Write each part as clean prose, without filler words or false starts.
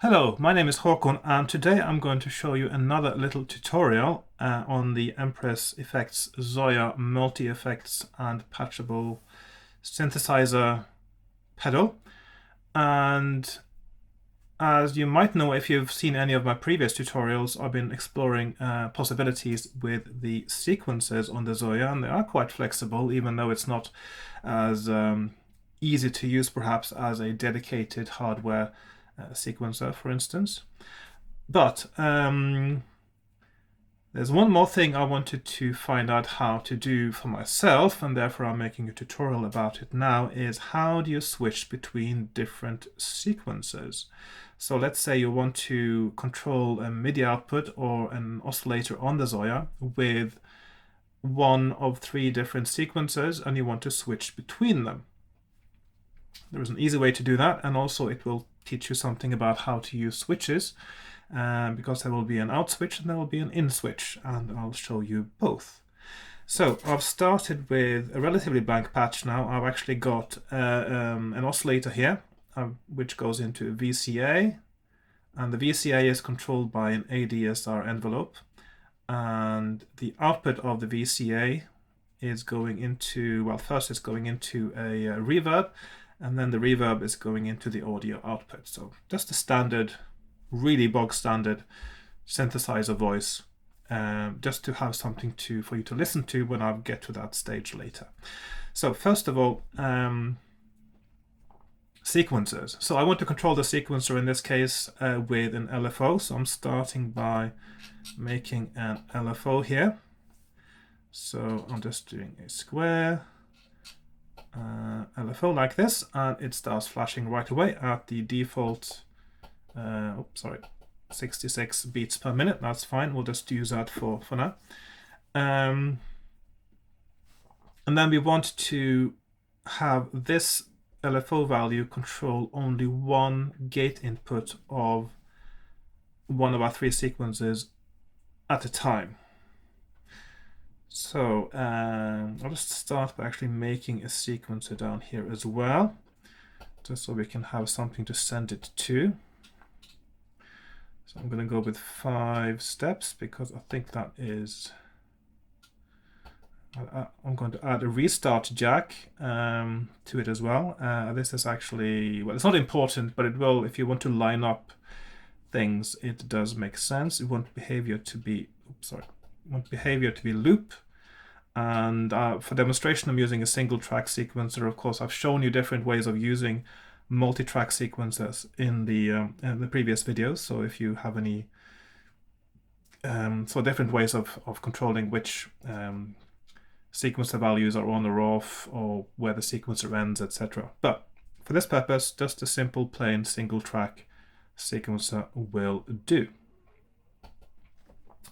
Hello, my name is Hakon, and today I'm going to show you another little tutorial on the Empress effects Zoia multi-effects and patchable synthesizer pedal. And as you might know, if you've seen any of my previous tutorials, I've been exploring possibilities with the sequencers on the Zoia, and they are quite flexible, even though it's not as easy to use perhaps as a dedicated hardware sequencer, for instance. But there's one more thing I wanted to find out how to do for myself, and therefore I'm making a tutorial about it now, is how do you switch between different sequencers? So let's say you want to control a MIDI output or an oscillator on the Zoia with one of three different sequencers, and you want to switch between them. There is an easy way to do that, and also it will teach you something about how to use switches, because there will be an out switch and there will be an in switch, and I'll show you both. So I've started with a relatively blank patch now. I've actually got an oscillator here, which goes into VCA, and the VCA is controlled by an ADSR envelope, and the output of the VCA is going into, well, first it's going into a reverb, and then the reverb is going into the audio output. So just a standard, really bog standard synthesizer voice, just to have something for you to listen to when I get to that stage later. So first of all, sequencers. So I want to control the sequencer in this case with an LFO. So I'm starting by making an LFO here. So I'm just doing a square LFO like this, and it starts flashing right away at the default 66 beats per minute. That's fine, we'll just use that for now. And then we want to have this LFO value control only one gate input of one of our three sequences at a time. So I'll just start by actually making a sequencer down here as well, just so we can have something to send it to. So I'm going to go with 5 steps because I think that is... I'm going to add a restart jack to it as well. This is actually, well, it's not important, but it will, if you want to line up things, it does make sense. You want behavior to be, loop. And for demonstration, I'm using a single track sequencer. Of course, I've shown you different ways of using multi-track sequencers in the previous videos. So if you have any different ways of controlling which sequencer values are on or off, or where the sequencer ends, etc. But for this purpose, just a simple plain single track sequencer will do.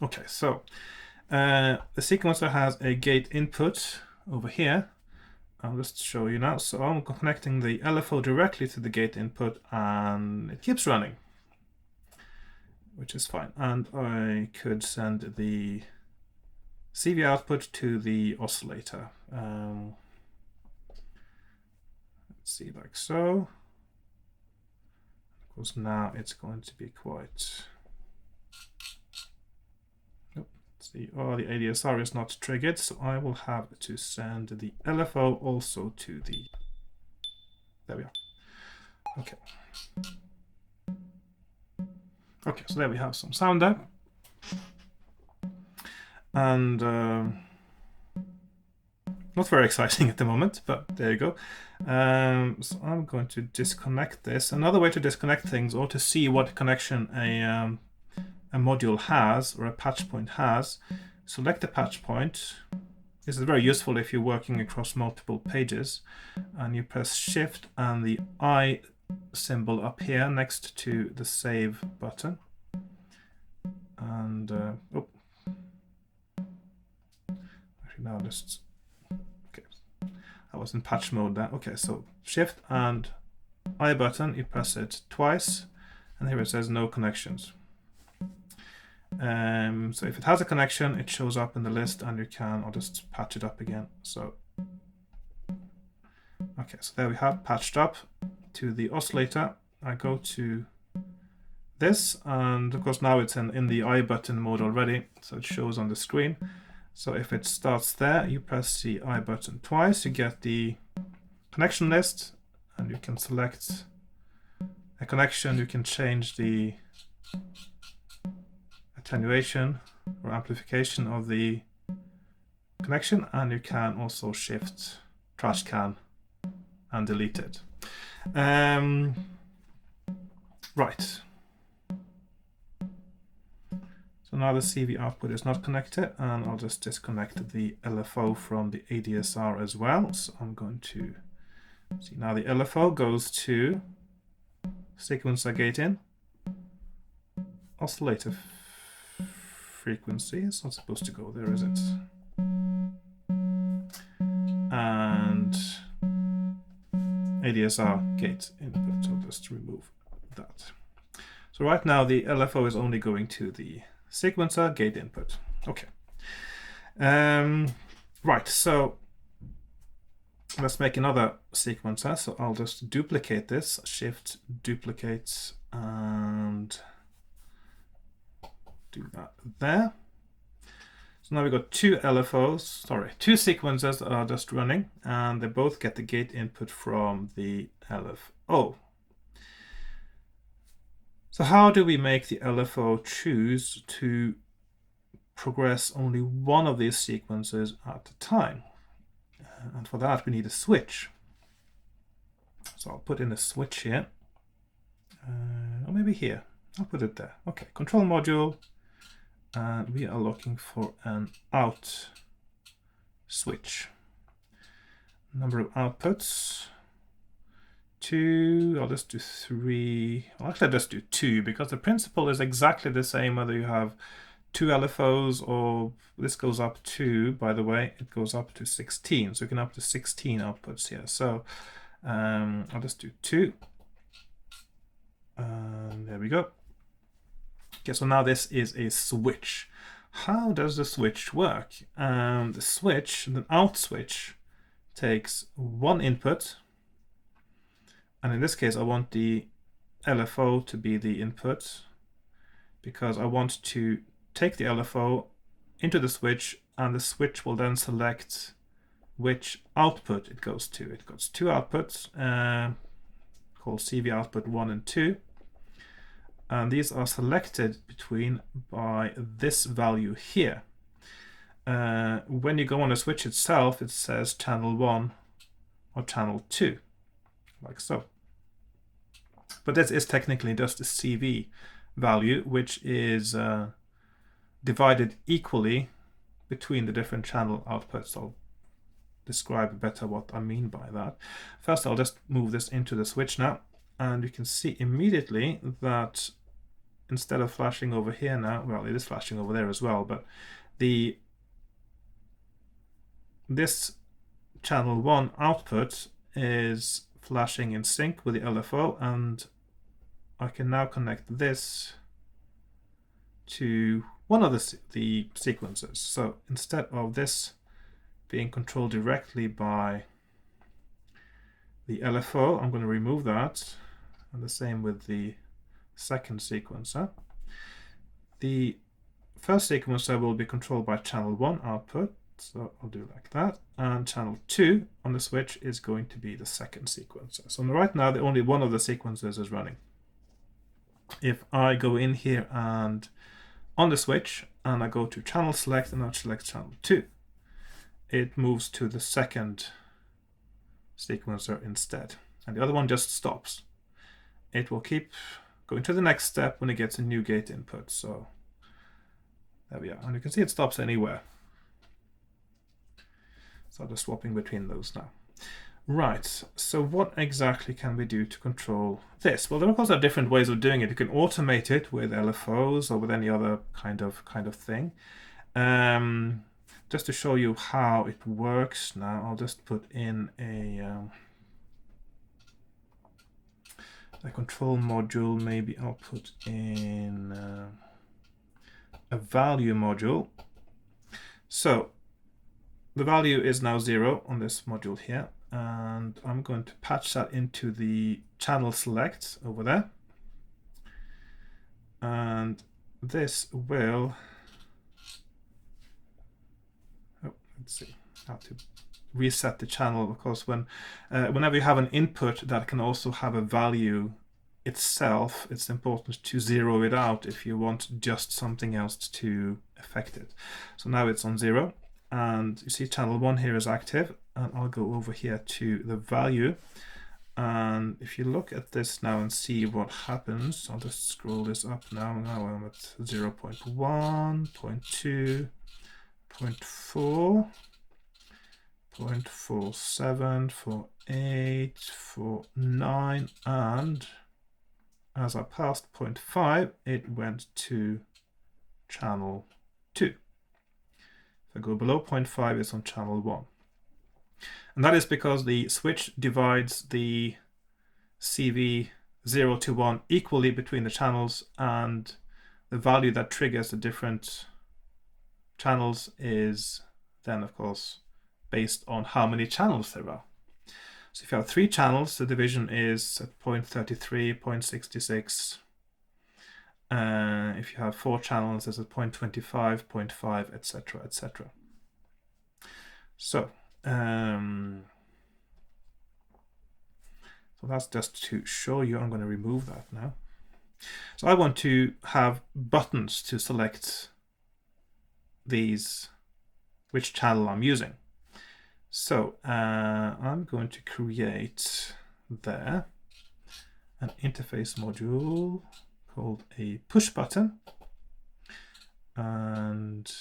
Okay, so the sequencer has a gate input over here. I'll just show you now. So I'm connecting the LFO directly to the gate input, and it keeps running, which is fine. And I could send the CV output to the oscillator. Let's see, like so. Of course, now it's going to be quite... See, the ADSR is not triggered, so I will have to send the LFO also to the... There we are. Okay. Okay, so there we have some sound there. And not very exciting at the moment, but there you go. So I'm going to disconnect this. Another way to disconnect things, or to see what connection a module has, or a patch point has, select the patch point. This is very useful if you're working across multiple pages, and you press Shift and the I symbol up here next to the Save button. And actually now just, okay, I was in patch mode there. Okay, so Shift and I button, you press it twice, and here it says no connections. So if it has a connection, it shows up in the list, and I'll just patch it up again. So, okay, so there we have patched up to the oscillator. I go to this, and of course now it's in the I button mode already, so it shows on the screen. So if it starts there, you press the I button twice, you get the connection list, and you can select a connection. You can change the attenuation or amplification of the connection, and you can also shift trash can and delete it. Right. So now the CV output is not connected, and I'll just disconnect the LFO from the ADSR as well. So I'm going to see now the LFO goes to sequencer gate in, oscillator frequency. It's not supposed to go there, is it? And ADSR gate input, so just remove that. So right now the LFO is only going to the sequencer gate input. Okay. Right, so let's make another sequencer. So I'll just duplicate this, shift duplicate, and do that there. So now we've got two sequencers that are just running, and they both get the gate input from the LFO. So how do we make the LFO choose to progress only one of these sequences at a time? And for that we need a switch. So I'll put in a switch here, or maybe here. I'll put it there. Okay, control module, and we are looking for an out switch. Number of outputs, 2. I'll just do 3. Well, actually I'll just do 2, because the principle is exactly the same whether you have 2 LFOs or this goes up to, by the way, it goes up to 16. So you can up to 16 outputs here. So I'll just do 2. And there we go. Okay, so now this is a switch. How does the switch work? The out switch takes one input, and in this case I want the LFO to be the input, because I want to take the LFO into the switch, and the switch will then select which output it goes to. It goes 2 outputs called CV output 1 and 2. And these are selected between by this value here. When you go on the switch itself, it says channel 1 or channel 2, like so. But this is technically just a CV value, which is divided equally between the different channel outputs. I'll describe better what I mean by that. First, I'll just move this into the switch now, and you can see immediately that instead of flashing over here now, well, it is flashing over there as well, but this channel 1 output is flashing in sync with the LFO, and I can now connect this to one of the sequences. So instead of this being controlled directly by the LFO, I'm going to remove that, and the same with the second sequencer. The first sequencer will be controlled by channel 1 output, so I'll do like that, and channel 2 on the switch is going to be the second sequencer. So right now only one of the sequencers is running. If I go in here and on the switch and I go to channel select and I select channel 2, it moves to the second sequencer instead, and the other one just stops. It will keep going to the next step when it gets a new gate input. So there we are, and you can see it stops anywhere. So I'm just swapping between those now. Right, so what exactly can we do to control this? Well, there of course are different ways of doing it. You can automate it with LFOs or with any other kind of thing. Just to show you how it works now, I'll just put in a control module. Maybe I'll put in a value module. So the value is now 0 on this module here, and I'm going to patch that into the channel select over there. and this will, oh, let's see how to reset the channel, because whenever you have an input that can also have a value itself, it's important to zero it out if you want just something else to affect it. So now it's on 0, and you see channel 1 here is active, and I'll go over here to the value, and if you look at this now and see what happens, I'll just scroll this up now. Now I'm at 0 0.1, 0.2, 0.4, 0.47, 0.48, 0.49, and as I passed 0.5, it went to channel 2. If I go below 0.5, it's on channel 1. And that is because the switch divides the CV 0 to 1 equally between the channels, and the value that triggers the different channels is then, of course, based on how many channels there are. So if you have 3 channels, the division is at 0.33, 0.66. If you have 4 channels, it's at 0.25, 0.5, etc., etc. So that's just to show you. I'm going to remove that now. So I want to have buttons to select which channel I'm using. So I'm going to create there an interface module called a push button, and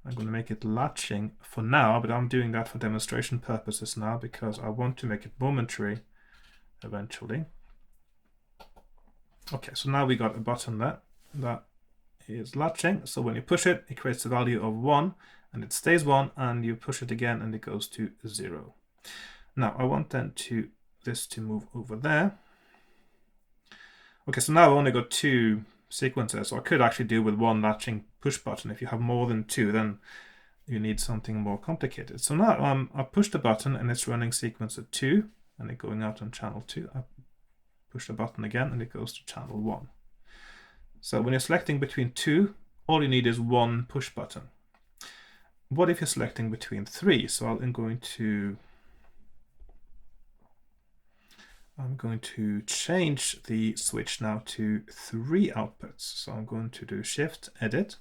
I'm going to make it latching for now, but I'm doing that for demonstration purposes now because I want to make it momentary eventually. Okay, so now we got a button there that is latching. So when you push it, it creates a value of 1, and it stays 1, and you push it again and it goes to 0. Now I want then this to move over there. Okay, so now I've only got 2 sequences, so I could actually do with 1 latching push button. If you have more than 2, then you need something more complicated. So now I push the button and it's running sequence at 2, and it's going out on channel 2. I push the button again and it goes to channel 1. So when you're selecting between 2, all you need is 1 push button. What if you're selecting between 3? So I'm going to change the switch now to 3 outputs. So I'm going to do Shift, Edit,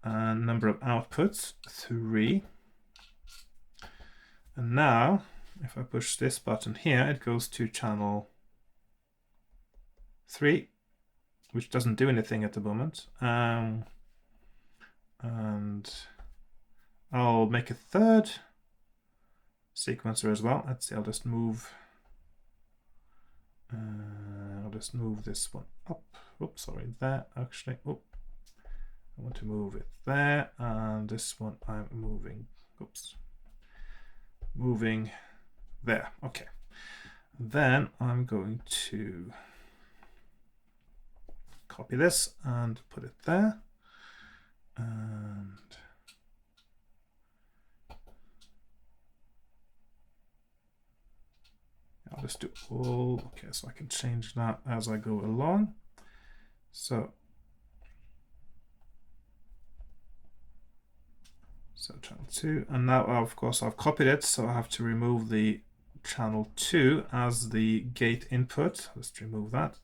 and number of outputs, 3. And now, if I push this button here, it goes to channel 3, which doesn't do anything at the moment. And I'll make a 3rd sequencer as well. Let's see, I'll just move this one up. Oops, sorry, there actually. Oh, I want to move it there, and this one I'm moving. Oops, moving there. Okay, then I'm going to copy this and put it there, and I'll just do all. Okay, so I can change that as I go along. So channel 2, and now of course I've copied it, so I have to remove the channel 2 as the gate input. Let's remove that,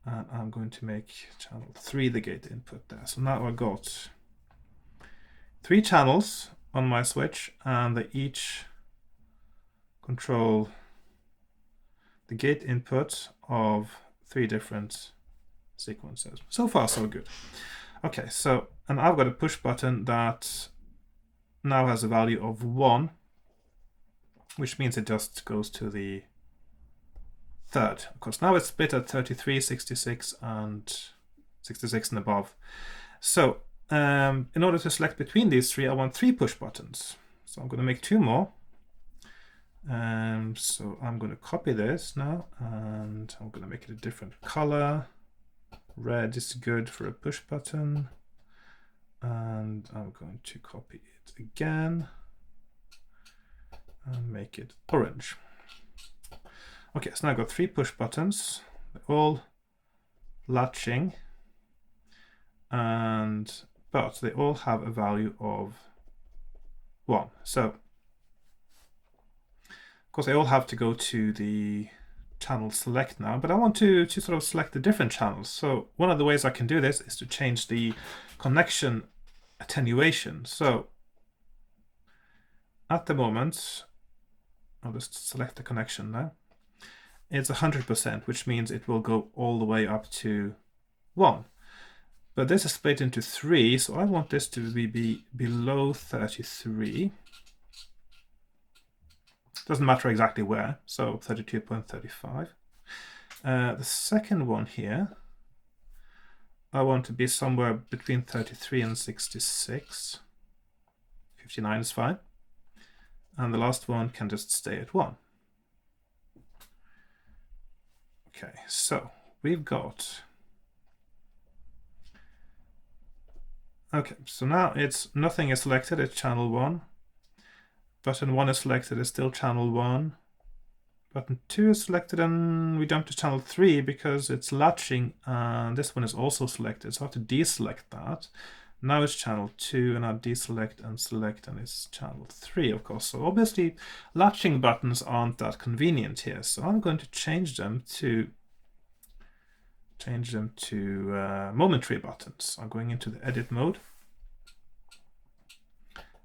and I'm going to make channel 3 the gate input there. So now I've got 3 channels on my switch, and they each control the gate input of 3 different sequences. So far so good. Okay, so, and I've got a push button that now has a value of 1, which means it just goes to the 3rd. Of course, now it's split at 33, 66, and 66 and above. So in order to select between these 3, I want 3 push buttons. So I'm going to make 2 more. So I'm going to copy this now, and I'm going to make it a different color. Red is good for a push button, and I'm going to copy it again and make it orange. Okay, so now I've got 3 push buttons. They're all latching, but they all have a value of 1. So, of course, they all have to go to the channel select now, but I want to sort of select the different channels. So one of the ways I can do this is to change the connection attenuation. So at the moment, I'll just select the connection now. It's 100%, which means it will go all the way up to 1. But this is split into 3, so I want this to be below 33. Doesn't matter exactly where, so 32.35. The second one here, I want to be somewhere between 33 and 66. 59 is fine. And the last one can just stay at 1. Okay, so we've got... Okay, so now nothing is selected, it's channel 1. Button 1 is selected, it's still channel 1. Button 2 is selected, and we jump to channel 3 because it's latching, and this one is also selected, so I have to deselect that. Now it's channel 2, and I deselect and select, and it's channel 3, of course. So obviously, latching buttons aren't that convenient here, so I'm going to change them to momentary buttons. I'm going into the edit mode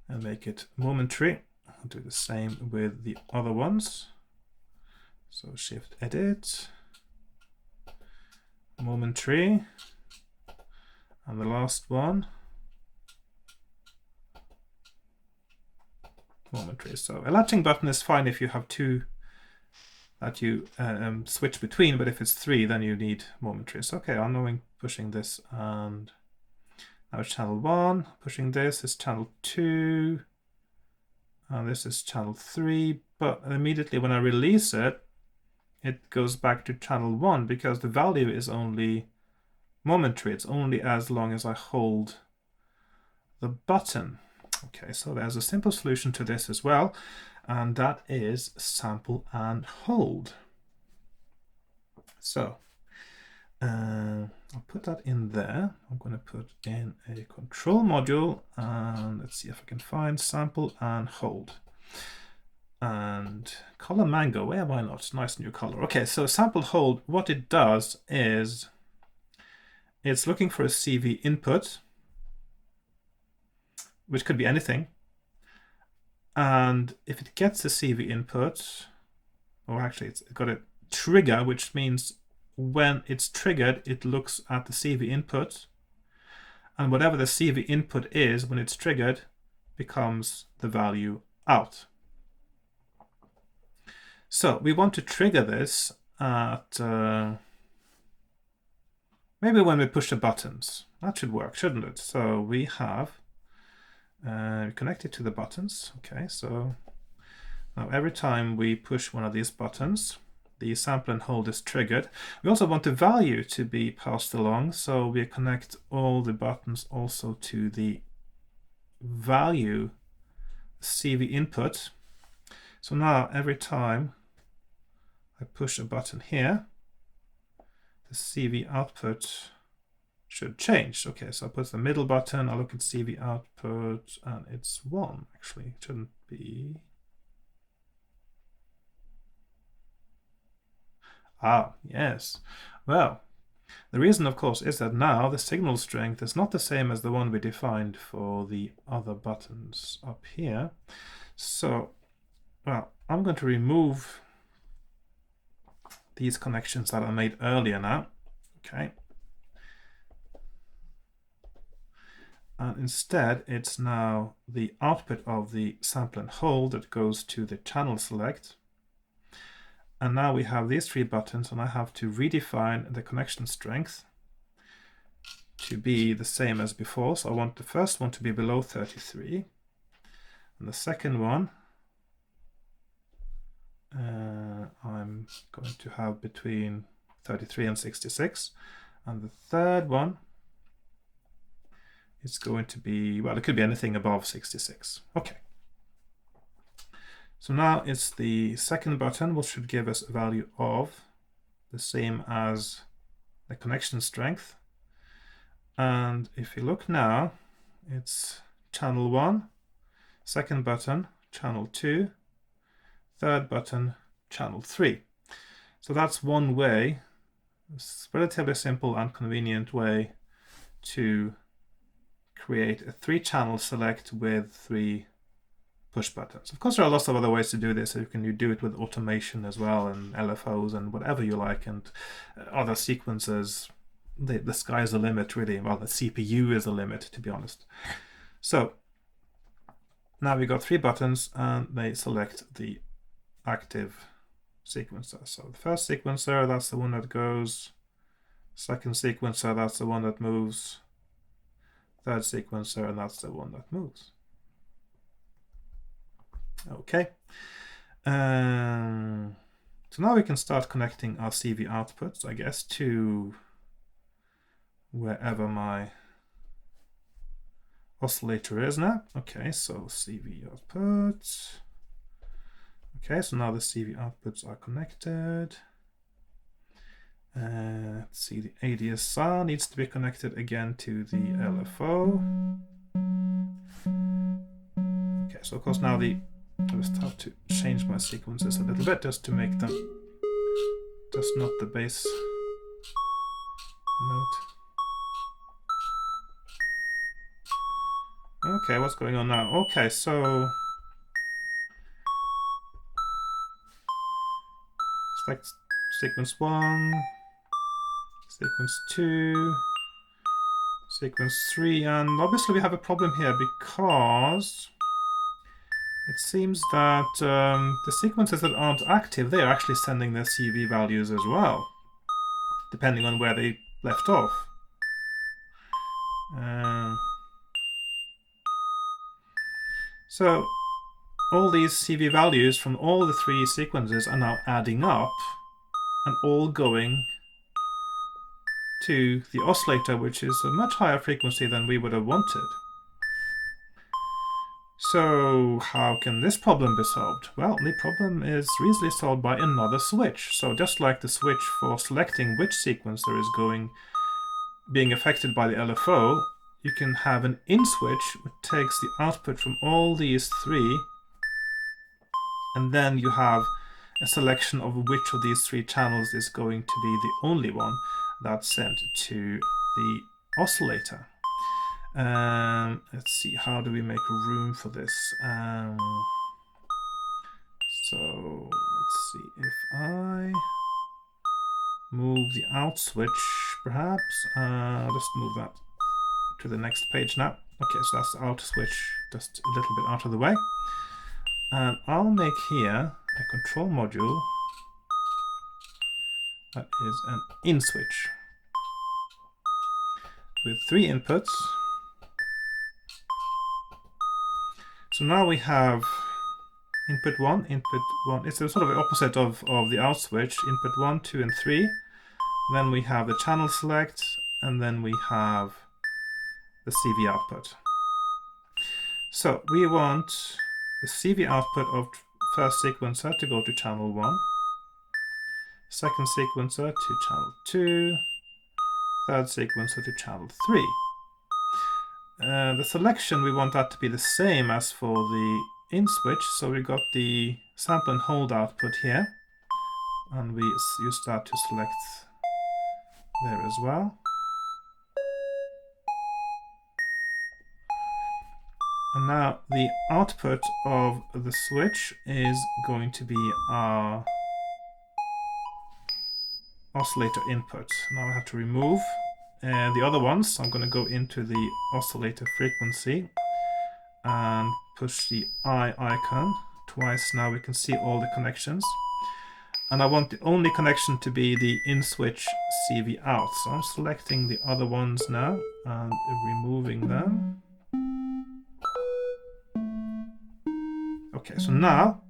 and make it momentary. I'll do the same with the other ones. So shift edit, momentary, and the last one, momentary. So a latching button is fine if you have 2 that you switch between, but if it's 3, then you need momentary. So okay, I'm going pushing this, and now it's channel 1. Pushing this is channel 2, and this is channel 3. But immediately when I release it, it goes back to channel 1 because the value is only momentary. It's only as long as I hold the button. Okay, so there's a simple solution to this as well, and that is sample and hold. So I'll put that in there. I'm going to put in a control module, and let's see if I can find sample and hold. And color mango, where am I not? Nice new color. Okay, so sample hold, what it does is it's looking for a CV input, which could be anything. And if it gets a CV input, or actually it's got a trigger, which means when it's triggered, it looks at the CV input, and whatever the CV input is when it's triggered becomes the value out. So we want to trigger this at maybe when we push the buttons. That should work, shouldn't it? So we have connected to the buttons. Okay, so now every time we push one of these buttons, the sample and hold is triggered. We also want the value to be passed along, so we connect all the buttons also to the value CV input. So now every time I push a button here, the CV output should change. Okay, so I put the middle button, I look at CV output, and it's 1. Actually, it shouldn't be. Ah, yes. Well, the reason, of course, is that now the signal strength is not the same as the one we defined for the other buttons up here. So, well, I'm going to remove these connections that I made earlier now. Okay. And instead, it's now the output of the sample and hold that goes to the channel select. And now we have these 3 buttons, and I have to redefine the connection strength to be the same as before. So I want the first one to be below 33, and the second one I'm going to have between 33 and 66, and the third one is going to be, well, it could be anything above 66. Okay. So now it's the second button, which should give us a value of the same as the connection strength. And if you look now, it's channel 1, second button, channel 2, third button, channel 3. So that's one way, a relatively simple and convenient way to create a 3-channel select with 3 push buttons. Of course, there are lots of other ways to do this. So you can do it with automation as well, and LFOs and whatever you like, and other sequences. The sky is the limit, really. Well, the CPU is the limit, to be honest. So now we got 3 buttons, and they select the active sequencer. So the first sequencer, that's the one that goes. Second sequencer, that's the one that moves. Third sequencer, and that's the one that moves. Okay. So now we can start connecting our CV outputs, I guess, to wherever my oscillator is now. Okay, so CV outputs. Okay, so now the CV outputs are connected. Let's see, the ADSR needs to be connected again to the LFO. Okay, so of course now I just have to change my sequences a little bit just to make them just not the bass note. Okay, what's going on now? Okay, so select sequence 1, sequence 2, sequence 3, and obviously we have a problem here because it seems that the sequences that aren't active, they are actually sending their CV values as well, depending on where they left off. So all these CV values from all the 3 sequences are now adding up and all going to the oscillator, which is a much higher frequency than we would have wanted. So how can this problem be solved? Well, the problem is easily solved by another switch. So just like the switch for selecting which sequencer is being affected by the LFO, you can have an in switch which takes the output from all these 3, and then you have a selection of which of these 3 channels is going to be the only one that's sent to the oscillator. Let's see, how do we make room for this? So let's see, if I move the out switch, perhaps, I'll just move that to the next page now. Okay, so that's the out switch, just a little bit out of the way. And I'll make here a control module that is an in switch with 3 inputs. So now we have input 1, it's a sort of the opposite of the out switch, input 1, 2, and 3. Then we have the channel select, and then we have the CV output. So we want the CV output of first sequencer to go to channel 1, second sequencer to channel 2, third sequencer to channel 3. The selection, we want that to be the same as for the in switch, so we got the sample and hold output here, and we use that to select there as well. And now the output of the switch is going to be our oscillator input. Now I have to remove the other ones. So I'm going to go into the oscillator frequency and push the I icon twice. Now we can see all the connections. And I want the only connection to be the in switch CV out. So I'm selecting the other ones now and removing them. Okay, so now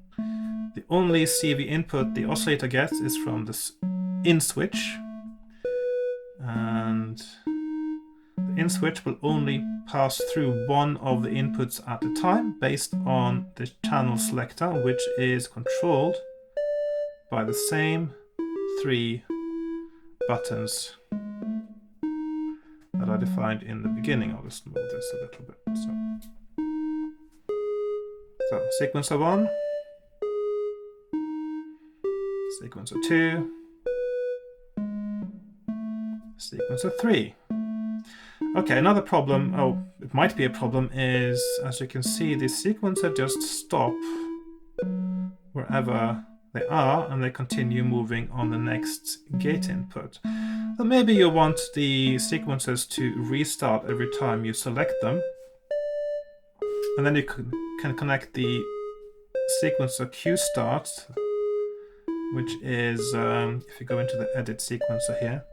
the only CV input the oscillator gets is from this in switch, and the in switch will only pass through one of the inputs at a time based on the channel selector, which is controlled by the same 3 buttons that I defined in the beginning. I'll just move this a little bit. So sequencer 1, sequencer 2, sequencer 3. Okay, another problem, it might be a problem, is, as you can see, the sequencer just stop wherever they are and they continue moving on the next gate input. So maybe you want the sequencers to restart every time you select them, and then you can connect the sequencer Q start, which is, if you go into the edit sequencer here,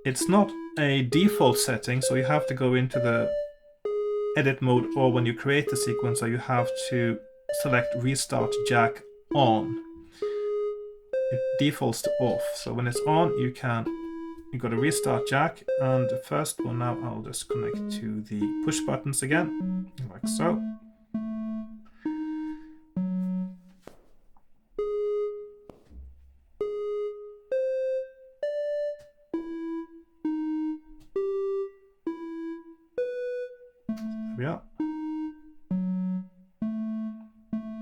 it's not a default setting, so you have to go into the edit mode, or when you create the sequencer you have to select restart jack on. It defaults to off, so when it's on you got to restart jack. And the first one now, I'll just connect to the push buttons again, like so. There we are.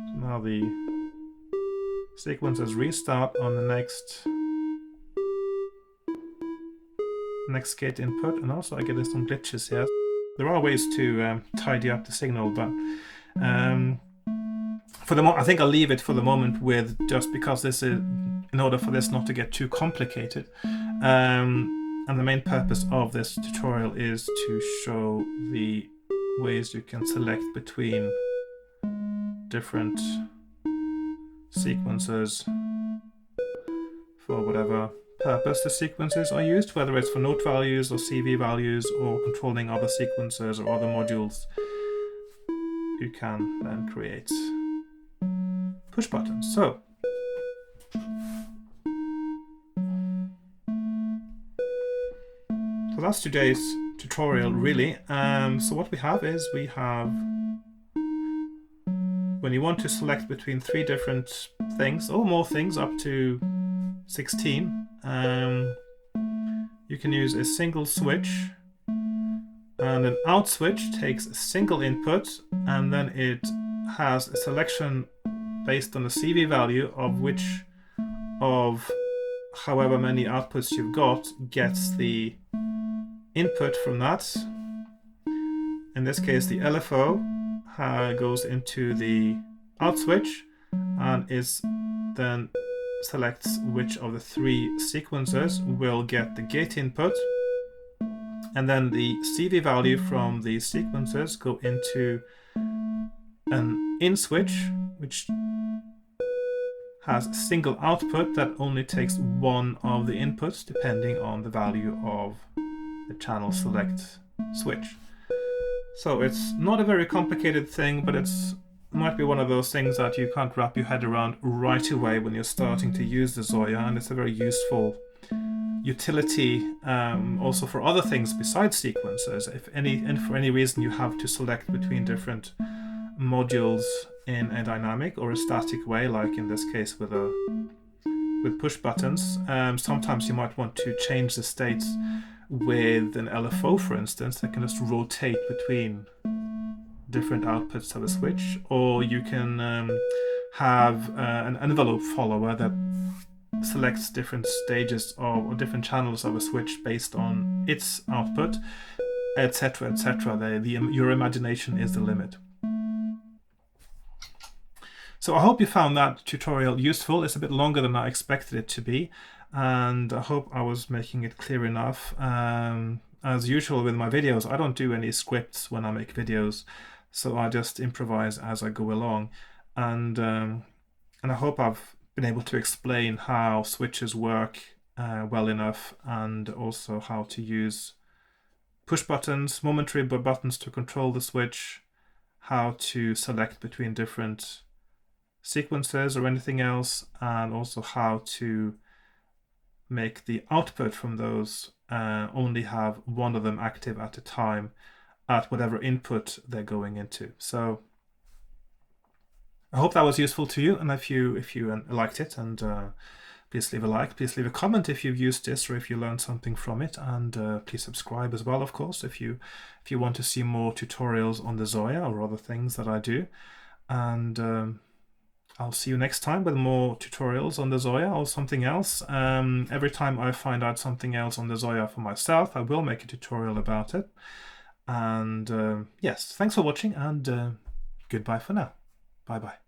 So now the sequencers restart on the next gate input, and also I get some glitches here. There are ways to tidy up the signal, but for the I think I'll leave it for the moment with, just because this is in order for this not to get too complicated. And the main purpose of this tutorial is to show the ways you can select between different sequences for whatever purpose the sequences are used, whether it's for note values or CV values or controlling other sequences or other modules. You can then create push buttons. So that's today's tutorial, really. So what we have is, when you want to select between 3 different things, or more things, up to 16, you can use a single switch, and an out switch takes a single input, and then it has a selection based on the CV value of which of however many outputs you've got gets the input from that. In this case, the LFO goes into the out switch and then selects which of the 3 sequencers will get the gate input, and then the CV value from the sequencers go into an in switch, which has a single output that only takes one of the inputs depending on the value of the channel select switch. So it's not a very complicated thing, but it might be one of those things that you can't wrap your head around right away when you're starting to use the Zoia, and it's a very useful utility also for other things besides sequencers. And for any reason you have to select between different modules in a dynamic or a static way, like in this case with push buttons, sometimes you might want to change the states with an LFO, for instance, that can just rotate between different outputs of a switch, or you can have an envelope follower that selects different stages or different channels of a switch based on its output, etc., etc. Your imagination is the limit. So I hope you found that tutorial useful. It's a bit longer than I expected it to be, and I hope I was making it clear enough. As usual with my videos, I don't do any scripts when I make videos, so I just improvise as I go along. And I hope I've been able to explain how switches work well enough, and also how to use push buttons, momentary buttons to control the switch, how to select between different sequences or anything else, and also how to make the output from those only have one of them active at a time at whatever input they're going into. So I hope that was useful to you, and if you liked it and Please leave a like, please leave a comment if you've used this or if you learned something from it, and please subscribe as well, of course, if you want to see more tutorials on the Zoia or other things that I do. And I'll see you next time with more tutorials on the Zoia or something else. Every time I find out something else on the Zoia for myself, I will make a tutorial about it. And yes, thanks for watching, and goodbye for now. Bye bye.